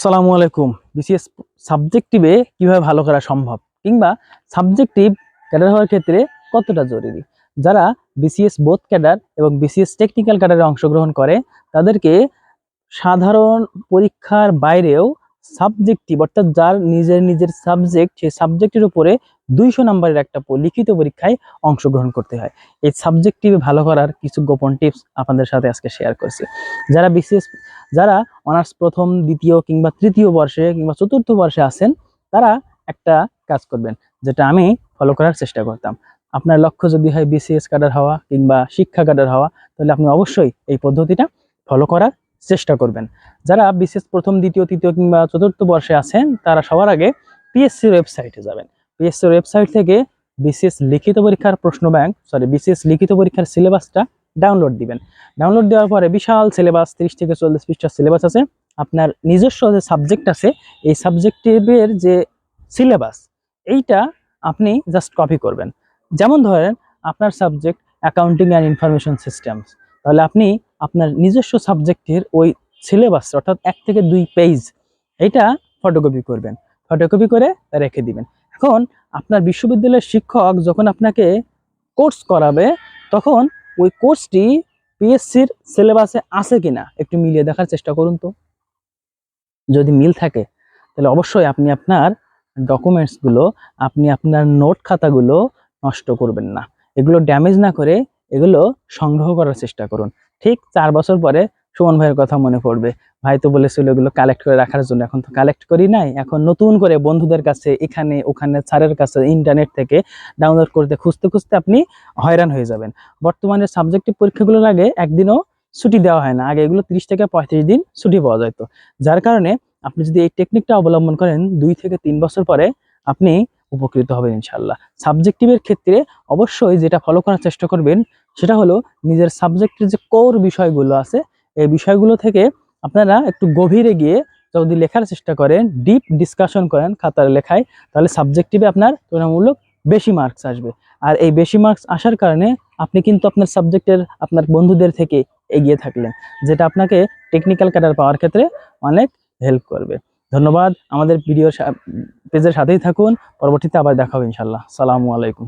আসসালামু আলাইকুম। বিসিএস সাবজেক্টিভে কিভাবে ভালো করা সম্ভব কিংবা সাবজেক্টিভ ক্যাডার হওয়ার ক্ষেত্রে কতটা জরুরি। যারা বিসিএস বোথ ক্যাডার এবং বিসিএস টেকনিক্যাল ক্যাডারে অংশগ্রহণ করে তাদেরকে সাধারণ পরীক্ষার বাইরেও সাবজেক্টিভ অর্থাৎ যার নিজের সাবজেক্ট সেই সাবজেক্টের উপরে 200 নম্বরের একটা লিখিত পরীক্ষায় অংশগ্রহণ করতে হয়। এই সাবজেক্টিভে ভালো করার কিছু গোপন টিপস আপনাদের সাথে আজকে শেয়ার করছি। যারা অনার্স প্রথম দ্বিতীয় কিংবা তৃতীয় বর্ষে কিংবা চতুর্থ বর্ষে আছেন তারা একটা কাজ করবেন যেটা আমি ফলো করার চেষ্টা করতাম। আপনার লক্ষ্য যদি হয় বিসিএস ক্যাডার হওয়া কিংবা শিক্ষা ক্যাডার হওয়া, তাহলে আপনি অবশ্যই এই পদ্ধতিটা ফলো করার চেষ্টা করবেন। যারা বিসিএস প্রথম দ্বিতীয় তৃতীয় কিংবা চতুর্থ বর্ষে আছেন তারা সবার আগে পিএসসির ওয়েবসাইটে যাবেন। পিএসসির ওয়েবসাইট থেকে বিসিএস লিখিত পরীক্ষার বিসিএস লিখিত পরীক্ষার সিলেবাসটা ডাউনলোড দিবেন। ডাউনলোড দেওয়ার পরে বিশাল সিলেবাস 30 থেকে 40 পৃষ্ঠার সিলেবাস আছে। আপনার নিজস্ব যে সাবজেক্ট আছে এই সাবজেক্টিভের যে সিলেবাস এইটা আপনি জাস্ট কপি করবেন। যেমন ধরেন আপনার subject accounting and information systems, তাহলে আপনি আপনার নিজস্ব সাবজেক্টের ওই সিলেবাস অর্থাৎ 1 থেকে 2 পেজ এটা ফটোকপি করবেন। ফটোকপি করে রেখে দিবেন। এখন আপনার বিশ্ববিদ্যালয়ের শিক্ষক যখন আপনাকে কোর্স করাবে তখন ওই কোর্সটি পিএসসির সিলেবাসে আছে কিনা একটু মিলিয়ে দেখার চেষ্টা করুন। তো যদি মিল থাকে তাহলে অবশ্যই আপনি আপনার ডকুমেন্টসগুলো, আপনি আপনার নোট খাতাগুলো নষ্ট করবেন না। এগুলো ড্যামেজ না করে এগুলো সংগ্রহ করার চেষ্টা করুন। ঠিক 4 বছর পরে সুমন ভাইয়ের কথা মনে পড়বে, ভাই তো বলেছিল এগুলো কালেক্ট করে রাখার জন্য। এখন তো কালেক্ট করি নাই, এখন নতুন করে বন্ধুদের কাছে এখানে ওখানে স্যারের কাছে ইন্টারনেট থেকে ডাউনলোড করতে খুঁজতে খুঁজতে আপনি হয়রান হয়ে যাবেন। বর্তমানে সাবজেক্টিভ পরীক্ষাগুলোর আগে একদিনও ছুটি দেওয়া হয় না, আগে এগুলো 30 থেকে 35 দিন ছুটি পাওয়া যেত। যার কারণে আপনি যদি এই টেকনিকটা অবলম্বন করেন 2 থেকে 3 বছর পরে আপনি উপকৃত হবেন ইনশাল্লাহ। সাবজেক্টিভের ক্ষেত্রে অবশ্যই যেটা ফলো করার চেষ্টা করবেন সেটা হলো নিজের সাবজেক্টের যে কোর বিষয়গুলো আছে এই বিষয়গুলো থেকে আপনারা একটু গভীরে গিয়ে যদি লেখার চেষ্টা করেন, ডিপ ডিসকাশন করেন খাতার লেখায়, তাহলে সাবজেক্টিভে আপনার তুলনামূলক বেশি মার্কস আসবে। আর এই বেশি মার্কস আসার কারণে আপনি কিন্তু আপনার সাবজেক্টের আপনার বন্ধুদের থেকে এগিয়ে থাকলেন, যেটা আপনাকে টেকনিক্যাল ক্যাডার পাওয়ার ক্ষেত্রে অনেক হেল্প করবে। ধন্যবাদ। আমাদের ভিডিও পেজের সাথেই থাকুন। পরবর্তীতে আবার দেখা হবে ইনশাল্লাহ। আসসালামু আলাইকুম।